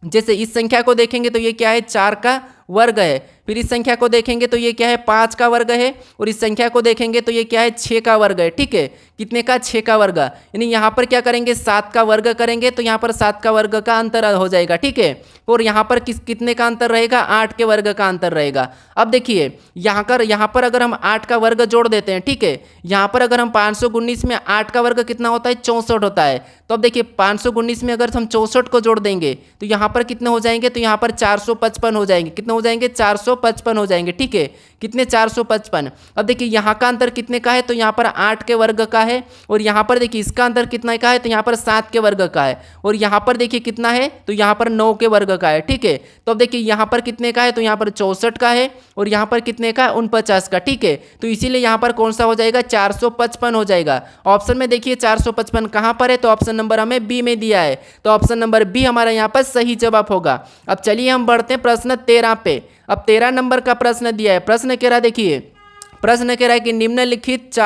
जैसे इस संख्या को देखेंगे तो ये क्या है, 4 का वर्ग है। फिर इस संख्या को देखेंगे तो ये क्या है, 5 का वर्ग है, और इस संख्या को देखेंगे तो ये क्या है, 6 का वर्ग है। ठीक है, कितने का, 6 का वर्ग। यानी यहाँ पर क्या करेंगे, 7 का वर्ग करेंगे तो यहाँ पर 7 का वर्ग का अंतर हो जाएगा। ठीक है, और यहाँ पर कितने का अंतर रहेगा, 8 के वर्ग का अंतर रहेगा। अब देखिए यहाँ पर अगर हम 8 का वर्ग जोड़ देते हैं, ठीक है, यहाँ पर अगर हम 519 में 8 का वर्ग कितना होता है, 64 होता है। तो अब देखिए 519 में अगर हम 64 को जोड़ देंगे तो यहाँ पर कितने हो जाएंगे, तो यहाँ पर 455 हो जाएंगे। कितने हो जाएंगे, 455 हो जाएंगे। ठीक है, कितने, 455। अब देखिए यहाँ का अंतर कितने का है, तो यहाँ पर 8 के वर्ग का है, और यहाँ पर देखिए इसका अंतर कितना का है, तो यहाँ पर 7 के वर्ग का है, और यहाँ पर देखिए कितना है, तो यहाँ पर 9 के वर्ग का है। ठीक है, तो अब देखिए यहाँ पर कितने का है, तो यहाँ पर 64 का है, और यहाँ पर कितने का, 49 का। ठीक है, तो इसीलिए यहाँ पर कौन सा हो जाएगा, 455 हो जाएगा। ऑप्शन में देखिए 455 कहाँ पर है, तो ऑप्शन नंबर हमें बी में दिया है, तो ऑप्शन नंबर बी हमारा यहाँ पर सही जवाब होगा। अब चलिए हम बढ़ते हैं प्रश्न 13 पे। अब 13 नंबर का प्रश्न दिया है। प्रश्न कह रहा है, देखिए प्रश्न कह रहा है कि निम्नलिखित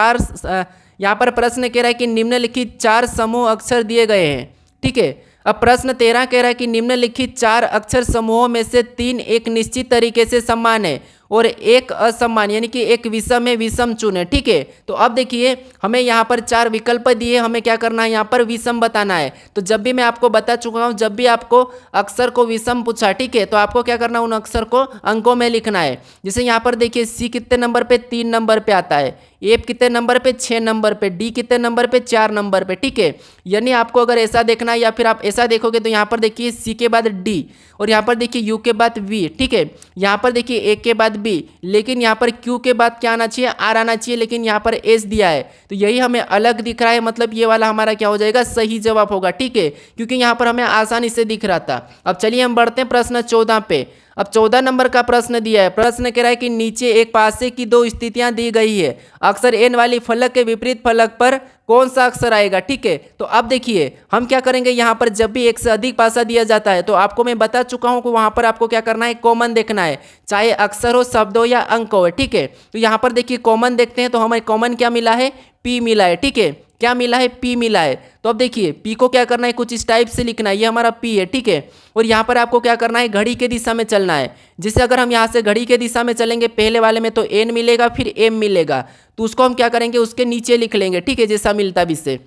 यहाँ पर प्रश्न कह रहा है कि निम्नलिखित 4 समूह अक्षर दिए गए हैं। ठीक है, अब प्रश्न 13 कह रहा है कि निम्नलिखित 4 अक्षर समूहों में से 3 एक निश्चित तरीके से समान है और एक असमान, यानी कि एक विषम है, विषम चुने। ठीक है, तो अब देखिए हमें यहाँ पर 4 विकल्प दिए, हमें क्या करना है, यहाँ पर विषम बताना है। तो जब भी मैं आपको बता चुका हूँ, जब भी आपको अक्षर को विषम पूछा, ठीक है, तो आपको क्या करना है, उन अक्षर को अंकों में लिखना है। जैसे यहाँ पर देखिए सी कितने नंबर पे, 3 नंबर पे आता है, ए कितने नंबर पे, 6 नंबर पे, डी कितने नंबर पे, 4 नंबर पे। ठीक है, यानी आपको अगर ऐसा देखना है या फिर आप ऐसा देखोगे तो यहाँ पर देखिए सी के बाद डी, और यहाँ पर देखिए यू के बाद वी। ठीक है, यहाँ पर देखिए ए के बाद बी, लेकिन यहाँ पर क्यू के बाद क्या आना चाहिए, आर आना चाहिए, लेकिन यहाँ पर एस दिया है, तो यही हमें अलग दिख रहा है, मतलब ये वाला हमारा क्या हो जाएगा, सही जवाब होगा। ठीक है, क्योंकि यहाँ पर हमें आसानी से दिख रहा था। अब चलिए हम बढ़ते हैं प्रश्न 14 पे। अब 14 नंबर का प्रश्न दिया है। प्रश्न कह रहा है कि नीचे एक पासे की 2 स्थितियां दी गई है, अक्षर एन वाली फलक के विपरीत फलक पर कौन सा अक्षर आएगा। ठीक है, तो अब देखिए हम क्या करेंगे, यहाँ पर जब भी एक से अधिक पासा दिया जाता है तो आपको मैं बता चुका हूँ कि वहाँ पर आपको क्या करना है, कॉमन देखना है, चाहे अक्षर हो, शब्द हो या अंक हो। ठीक है, तो यहाँ पर देखिए कॉमन देखते हैं, तो हमें कॉमन क्या मिला है, पी मिला है। ठीक है, क्या मिला है, पी मिला है। तो अब देखिए पी को क्या करना है, कुछ इस टाइप से लिखना है, ये हमारा पी है। ठीक है, और यहाँ पर आपको क्या करना है, घड़ी के दिशा में चलना है। जैसे अगर हम यहाँ से घड़ी के दिशा में चलेंगे, पहले वाले में तो एन मिलेगा, फिर एम मिलेगा, तो उसको हम क्या करेंगे, उसके नीचे लिख लेंगे। ठीक है, जैसा मिलता भी इससे।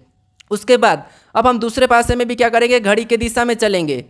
उसके बाद अब हम दूसरे पासे में भी क्या करेंगे, घड़ी के दिशा में चलेंगे।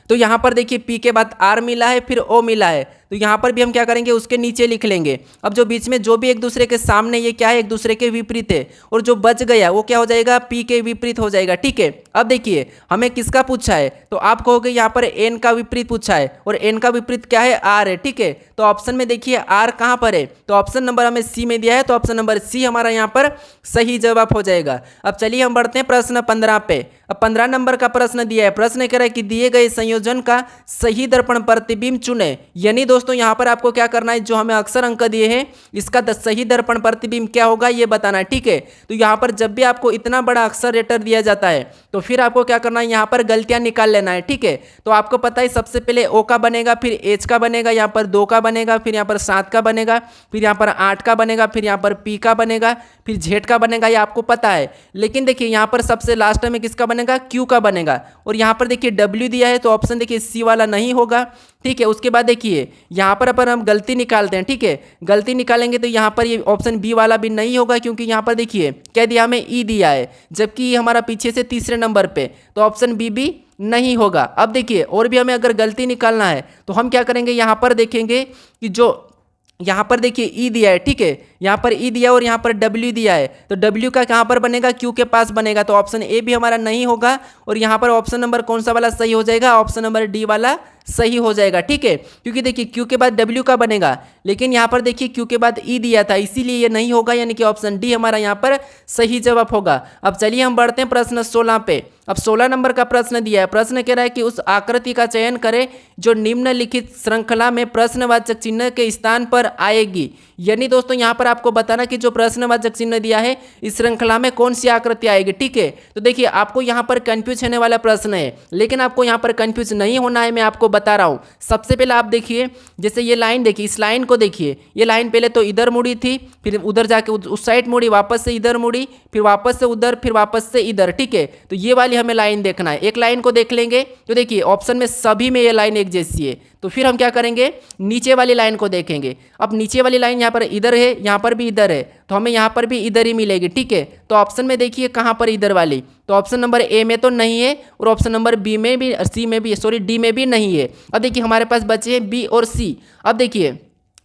तो यहाँ पर देखिए P के बाद R मिला है, फिर O मिला है, तो यहाँ पर भी हम क्या करेंगे, उसके नीचे लिख लेंगे। अब जो बीच में जो भी एक दूसरे के सामने ये क्या है, एक दूसरे के विपरीत है, और जो बच गया वो क्या हो जाएगा, P के विपरीत हो जाएगा। ठीक है, अब देखिए हमें किसका पूछा है, तो आप कहोगे यहाँ पर N का विपरीत पूछा है, और N का विपरीत क्या है, R है। ठीक है, तो ऑप्शन में देखिए R कहाँ पर है, तो ऑप्शन नंबर हमें C में दिया है, तो ऑप्शन नंबर C हमारा यहाँ पर सही जवाब हो जाएगा। अब चलिए हम बढ़ते हैं प्रश्न 15 पे। अब 15 नंबर का प्रश्न दिया है, प्रश्न कह रहा है कि दिए गए संयोजन का सही दर्पण प्रतिबिंब चुने। यानी दोस्तों यहाँ पर आपको क्या करना है, जो हमें अक्सर अंक दिए हैं इसका सही दर्पण प्रतिबिंब क्या होगा ये बताना है। ठीक है, तो यहाँ पर जब भी आपको इतना बड़ा अक्सर लेटर दिया जाता है तो फिर आपको क्या करना है, यहाँ पर गलतियां निकाल लेना है। ठीक है, तो आपको पता है सबसे पहले O का बनेगा, फिर H का बनेगा, यहाँ पर 2 का बनेगा, फिर यहाँ पर 7 का बनेगा, फिर यहाँ पर 8 का बनेगा, फिर यहाँ पर P का बनेगा, फिर Z का बनेगा, ये आपको पता है। लेकिन देखिए यहाँ पर सबसे लास्ट में किसका बनेगा, Q का बनेगा, और यहाँ पर देखिए W दिया है, तो ऑप्शन देखिए C वाला नहीं होगा। ठीक है, उसके बाद देखिए यहाँ पर अपन हम गलती निकालते हैं। ठीक है, गलती निकालेंगे तो यहाँ पर ये ऑप्शन बी वाला भी नहीं होगा, क्योंकि यहाँ पर देखिए क्या दिया, हमें ई दिया है, जबकि हमारा पीछे से तीसरे नंबर पे, तो ऑप्शन बी भी नहीं होगा। अब देखिए और भी हमें अगर गलती निकालना है तो हम क्या करेंगे, यहाँ पर देखेंगे कि जो यहाँ पर देखिए ई दिया है। ठीक है, यहाँ पर ई दिया और यहाँ पर डब्ल्यू दिया है, तो डब्ल्यू का कहाँ पर बनेगा, क्यू के पास बनेगा, तो ऑप्शन ए भी हमारा नहीं होगा। और यहाँ पर ऑप्शन नंबर कौन सा वाला सही हो जाएगा, ऑप्शन नंबर डी वाला सही हो जाएगा। ठीक है, क्योंकि देखिए क्यू के बाद डब्ल्यू का बनेगा, लेकिन यहाँ पर देखिए क्यू के बाद ई दिया था, इसीलिए ये नहीं होगा, यानी कि ऑप्शन डी हमारा यहाँ पर सही जवाब होगा। अब चलिए हम बढ़ते हैं प्रश्न 16 पे। अब 16 नंबर का प्रश्न दिया है, प्रश्न कह रहा है कि उस आकृति का चयन करें जो निम्नलिखित श्रृंखला में प्रश्नवाचक चिन्ह के स्थान पर आएगी। यानी दोस्तों यहाँ पर आपको बताना कि जो प्रश्नवाचक चिन्ह दिया है इस श्रृंखला में कौन सी आकृति आएगी। ठीक है, तो देखिए आपको यहाँ पर कंफ्यूज होने वाला प्रश्न है, लेकिन आपको यहाँ पर कंफ्यूज नहीं होना है, मैं आपको बता रहा हूँ। सबसे पहले आप देखिए, जैसे ये लाइन देखिए, इस लाइन को देखिए, ये लाइन पहले तो इधर मुड़ी थी, फिर उधर जाके उस साइड मुड़ी, वापस से इधर मुड़ी, फिर वापस से उधर, फिर वापस से इधर। ठीक है, तो ये वाली हमें लाइन देखना है। एक लाइन को देख लेंगे तो देखिए ऑप्शन में सभी में ये लाइन एक जैसी है, तो फिर हम क्या करेंगे, नीचे वाली लाइन को देखेंगे। अब नीचे वाली लाइन यहाँ पर इधर है, यहाँ पर भी इधर है, तो हमें यहाँ पर भी इधर ही मिलेगी। ठीक है, तो ऑप्शन में देखिए कहाँ पर इधर वाली, तो ऑप्शन नंबर ए में तो नहीं है, और ऑप्शन नंबर बी में भी, सी में भी, सॉरी डी में भी नहीं है। अब देखिए हमारे पास बचे हैं बी और सी। अब देखिए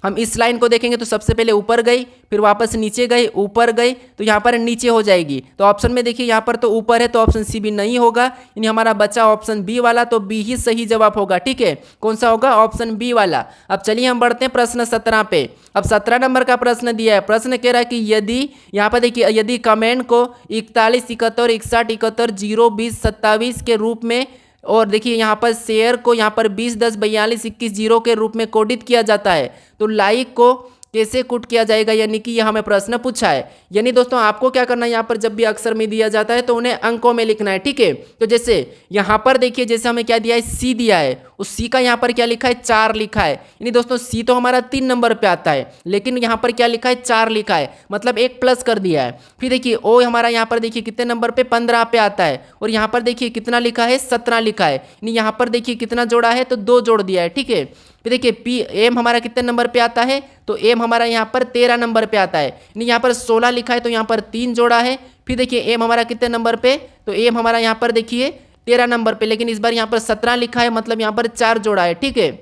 हम इस लाइन को देखेंगे तो सबसे पहले ऊपर गई, फिर वापस नीचे गई, ऊपर गई, तो यहाँ पर नीचे हो जाएगी। तो ऑप्शन में देखिए यहाँ पर तो ऊपर है, तो ऑप्शन सी भी नहीं होगा, यानी हमारा बचा ऑप्शन बी वाला, तो बी ही सही जवाब होगा। ठीक है, कौन सा होगा, ऑप्शन बी वाला। अब चलिए हम बढ़ते हैं प्रश्न 17 पे। अब 17 नंबर का प्रश्न दिया है, प्रश्न कह रहा है कि यदि यहाँ पर देखिए, यदि कमेंट को 41, 71, 61, 71, 0, 20, 27 के रूप में, और देखिए यहाँ पर शेयर को यहाँ पर 20, 10, 42, 21, 0 के रूप में कोडित किया जाता है, तो लाइक को कैसे कोड किया जाएगा, यानी कि यह हमें प्रश्न पूछा है। यानी दोस्तों आपको क्या करना है, यहाँ पर जब भी अक्षर में दिया जाता है तो उन्हें अंकों में लिखना है। ठीक है, तो जैसे यहाँ पर देखिए, जैसे हमें क्या दिया है, सी दिया है, उस सी का यहाँ पर क्या लिखा है, 4 लिखा है। यानी दोस्तों सी तो हमारा 3 नंबर पे आता है, लेकिन यहाँ पर क्या लिखा है, 4 लिखा है, मतलब एक प्लस कर दिया है। फिर देखिए ओ हमारा यहाँ पर देखिए कितने नंबर पे, 15 पे आता है, और यहाँ पर देखिए कितना लिखा है, 17 लिखा है। यानी यहाँ पर देखिए कितना जोड़ा है, तो 2 जोड़ दिया है। ठीक है, फिर देखिए पी एम हमारा कितने नंबर पे आता है, तो एम हमारा यहाँ पर 13 नंबर पे आता है, यानी यहाँ पर 16 लिखा है, तो यहाँ पर 3 जोड़ा है। फिर देखिए एम हमारा कितने नंबर पे, तो एम हमारा यहाँ पर देखिए 13 नंबर पे, लेकिन इस बार यहाँ पर 17 लिखा है, मतलब यहाँ पर 4 जोड़ा है। ठीक है,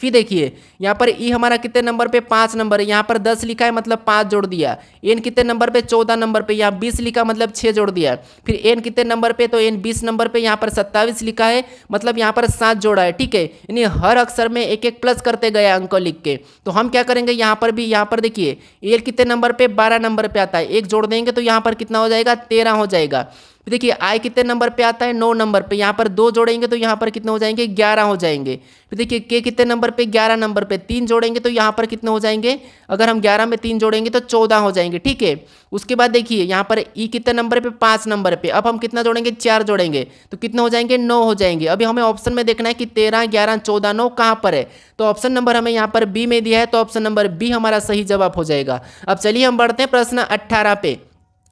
फिर देखिए यहाँ पर ई हमारा कितने नंबर पे, 5 नंबर है, यहाँ पर 10 लिखा है, मतलब 5 जोड़ दिया। एन कितने नंबर पे, 14 नंबर पे, यहाँ 20 लिखा, मतलब 6 जोड़ दिया। फिर एन कितने नंबर पे, तो एन 20 नंबर पे, यहाँ पर 27 लिखा है, मतलब यहाँ पर 7 जोड़ा है। ठीक है, यानी हर अक्षर में एक एक प्लस करते गए अंक लिख के। तो हम क्या करेंगे, यहाँ पर भी, यहाँ पर देखिए एल कितने नंबर पे, 12 नंबर पे आता है, एक जोड़ देंगे तो यहाँ पर कितना हो जाएगा, 13 हो जाएगा। फिर देखिए आई कितने नंबर पे आता है, 9 नंबर पे, यहाँ पर 2 जोड़ेंगे तो यहाँ पर कितने हो जाएंगे, 11 हो जाएंगे। फिर देखिए के कितने नंबर पे, 11 नंबर पे, 3 जोड़ेंगे तो यहाँ पर कितने हो जाएंगे, अगर हम 11 में 3 जोड़ेंगे तो 14 हो जाएंगे। ठीक है, उसके बाद देखिए यहाँ पर ई कितने नंबर पे, 5 नंबर पे, अब हम कितना जोड़ेंगे, 4 जोड़ेंगे तो कितने हो जाएंगे, 9 हो जाएंगे। अभी हमें ऑप्शन में देखना है कि 13, 11, 14, 9 कहाँ पर है, तो ऑप्शन नंबर हमें यहाँ पर बी में दिया है, तो ऑप्शन नंबर बी हमारा सही जवाब हो जाएगा। अब चलिए हम बढ़ते हैं प्रश्न 18 पे।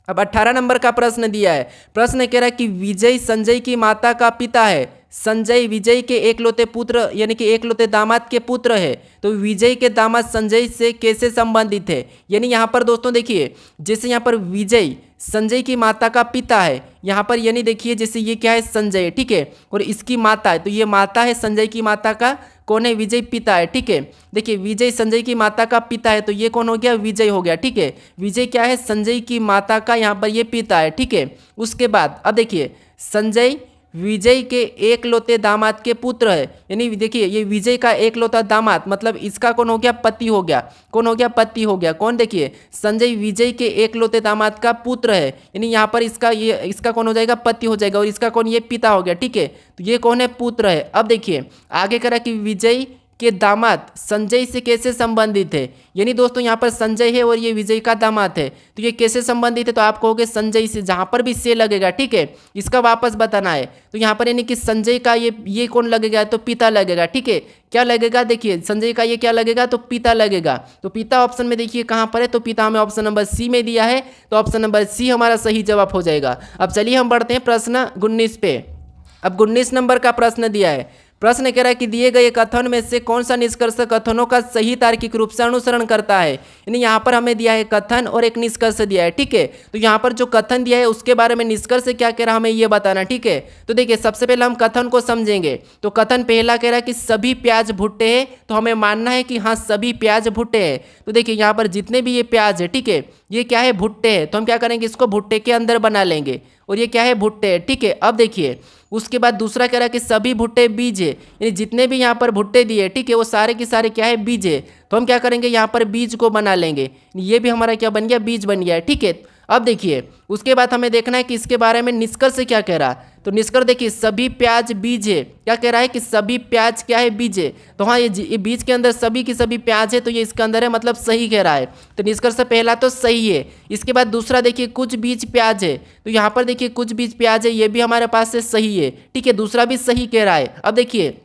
अब 18 नंबर का प्रश्न दिया है, प्रश्न कह रहा है कि विजय संजय की माता का पिता है, संजय विजय के एकलौते पुत्र यानी कि एकलौते दामाद के पुत्र है, तो विजय के दामाद संजय से कैसे संबंधित है। यानी यहाँ पर दोस्तों देखिए, जैसे यहाँ पर विजय संजय की माता का पिता है यहाँ पर, यानी देखिए जैसे ये क्या है संजय, ठीक है, और इसकी माता है, तो ये माता है संजय की माता का कौन है, विजय पिता है, ठीक है। देखिए विजय संजय की माता का पिता है, तो ये कौन हो गया, विजय हो गया, ठीक है। विजय क्या है, संजय की माता का यहाँ पर ये पिता है, ठीक है। उसके बाद अब देखिए संजय विजय के एकलौते दामाद के पुत्र है, यानी देखिए ये विजय का एकलौता दामाद, मतलब इसका कौन हो गया, पति हो गया, कौन हो गया, पति हो गया, कौन, देखिए संजय विजय के एकलौते दामाद का पुत्र है, यानी यहाँ पर इसका कौन हो जाएगा, पति हो जाएगा, और इसका कौन, ये पिता हो गया, ठीक है। तो ये कौन है, पुत्र है। अब देखिए आगे करा कि विजय के दामाद संजय से कैसे संबंधित है, यानी दोस्तों यहाँ पर संजय है और ये विजय का दामाद है, तो ये कैसे संबंधित है, तो आप कहोगे संजय से, जहाँ पर भी से लगेगा, ठीक है, इसका वापस बताना है। तो यहाँ पर यानी कि संजय का ये कौन लगेगा, तो पिता लगेगा, ठीक है। क्या लगेगा, देखिए संजय का ये क्या लगेगा, तो पिता लगेगा। तो पिता ऑप्शन में देखिए कहाँ पर है, तो पिता हमें ऑप्शन नंबर सी में दिया है, तो ऑप्शन नंबर सी हमारा सही जवाब हो जाएगा। अब चलिए हम बढ़ते हैं प्रश्न 19 पे। अब 19 नंबर का प्रश्न दिया है। प्रश्न कह रहा है कि दिए गए कथन में से कौन सा निष्कर्ष कथनों का सही तार्किक रूप से अनुसरण करता है, यानी यहाँ पर हमें दिया है कथन और एक निष्कर्ष दिया है, ठीक है। तो यहाँ पर जो कथन दिया है उसके बारे में निष्कर्ष क्या कह रहा है हमें ये बताना, ठीक है। तो देखिए सबसे पहले हम कथन को समझेंगे। तो कथन पहला कह रहा है कि सभी प्याज भुट्टे हैं, तो हमें मानना है कि हाँ सभी प्याज भुट्टे हैं। तो देखिए यहाँ पर जितने भी ये प्याज है, ठीक है, ये क्या है, भुट्टे हैं, तो हम क्या करेंगे, इसको भुट्टे के अंदर बना लेंगे, और ये क्या है, भुट्टे है, ठीक है। अब देखिए उसके बाद दूसरा कह रहा है कि सभी भुट्टे बीज है, यानी जितने भी यहाँ पर भुट्टे दिए, ठीक है, वो सारे के सारे क्या है, बीज है, तो हम क्या करेंगे, यहाँ पर बीज को बना लेंगे, ये भी हमारा क्या बन गया, बीज बन गया है, ठीक है। अब देखिए उसके बाद हमें देखना है कि इसके बारे में निष्कर्ष क्या कह रहा है। तो निष्कर्ष देखिए सभी प्याज बीज है, क्या कह रहा है कि सभी प्याज क्या है, बीज है, तो हाँ ये बीज के अंदर सभी की सभी प्याज है, तो ये इसके अंदर है, मतलब सही कह रहा है। तो निष्कर्ष पहला तो सही है। इसके बाद दूसरा देखिए कुछ बीज प्याज है, तो यहाँ पर देखिए कुछ बीज प्याज है, ये भी हमारे पास से सही है, ठीक है, दूसरा भी सही कह रहा है। अब देखिए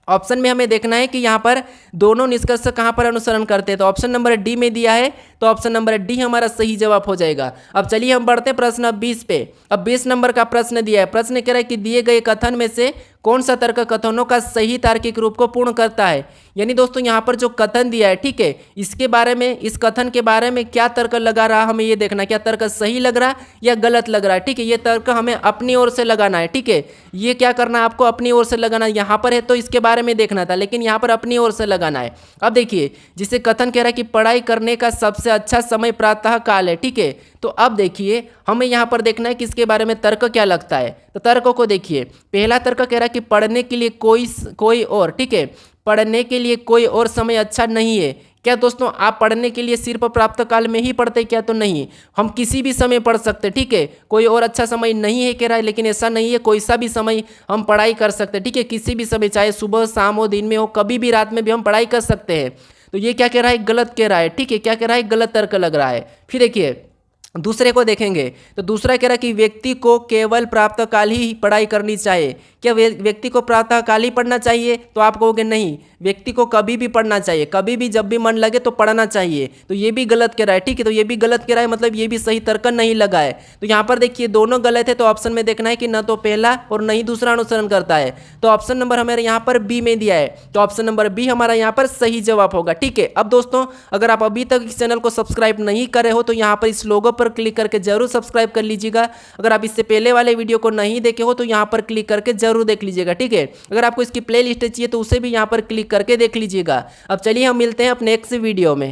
ऑप्शन में हमें देखना है कि यहाँ पर दोनों निष्कर्ष कहाँ पर अनुसरण करते हैं, तो ऑप्शन नंबर डी में दिया है, तो ऑप्शन नंबर डी हमारा सही जवाब हो जाएगा। अब चलिए हम बढ़ते हैं प्रश्न 20 पे। अब 20 नंबर का प्रश्न दिया है। प्रश्न कह रहा है कि दिए गए कथन में से कौन सा तर्क कथनों का सही तार्किक रूप को पूर्ण करता है, यानी दोस्तों यहाँ पर जो कथन दिया है, ठीक है, इसके बारे में, इस कथन के बारे में क्या तर्क लगा रहा हमें ये देखना, क्या तर्क सही लग रहा या गलत लग रहा है, ठीक है। ये तर्क हमें अपनी ओर से लगाना है, ठीक है, ये क्या करना है आपको, अपनी ओर से लगाना। यहाँ पर है तो इसके बारे में देखना था, लेकिन यहाँ पर अपनी ओर से लगाना है। अब देखिए जिसे कथन कह रहा है कि पढ़ाई करने का सबसे अच्छा समय प्रातः काल है, ठीक है। तो अब देखिए हमें यहाँ पर देखना है कि इसके बारे में तर्क क्या लगता है। तो तर्कों को देखिए, पहला तर्क कह रहा है कि पढ़ने के लिए कोई और, ठीक है, पढ़ने के लिए कोई और समय अच्छा नहीं है। क्या दोस्तों आप पढ़ने के लिए सिर्फ प्राप्त काल में ही पढ़ते क्या, तो नहीं, हम किसी भी समय पढ़ सकते, ठीक है, कोई और अच्छा समय नहीं है कह रहा है, लेकिन ऐसा नहीं है, कोई सा भी समय हम पढ़ाई कर सकते, ठीक है, किसी भी समय, चाहे सुबह शाम हो, दिन में हो, कभी भी रात में भी हम पढ़ाई कर सकते हैं। तो ये क्या कह रहा है, गलत कह रहा है, ठीक है, क्या कह रहा है, गलत तर्क लग रहा है। फिर देखिए दूसरे को देखेंगे। तो दूसरा कह रहा है कि व्यक्ति को केवल प्रातः काल ही पढ़ाई करनी चाहिए। क्या व्यक्ति को प्रातः काल ही पढ़ना चाहिए, तो आप कहोगे नहीं, व्यक्ति को कभी भी पढ़ना चाहिए, कभी भी जब भी मन लगे तो पढ़ना चाहिए। तो ये भी गलत कह रहा है, ठीक है, तो ये भी गलत कह रहा है, मतलब ये भी सही तर्क नहीं लगा है। तो यहाँ पर देखिए दोनों गलत है, तो ऑप्शन में देखना है कि न तो पहला और न ही दूसरा अनुसरण करता है। तो ऑप्शन नंबर हमारे यहाँ पर बी में दिया है, तो ऑप्शन नंबर बी हमारा यहाँ पर सही जवाब होगा, ठीक है। अब दोस्तों अगर आप अभी तक इस चैनल को सब्सक्राइब नहीं करे हो तो यहाँ पर इस लोगो पर क्लिक करके जरूर सब्सक्राइब कर लीजिएगा। अगर आप इससे पहले वाले वीडियो को नहीं देखे हो तो यहाँ पर क्लिक करके जरूर देख लीजिएगा, ठीक है। अगर आपको इसकी प्लेलिस्ट चाहिए तो उसे भी यहाँ पर क्लिक करके देख लीजिएगा। अब चलिए हम मिलते हैं अपने नेक्स्ट वीडियो में।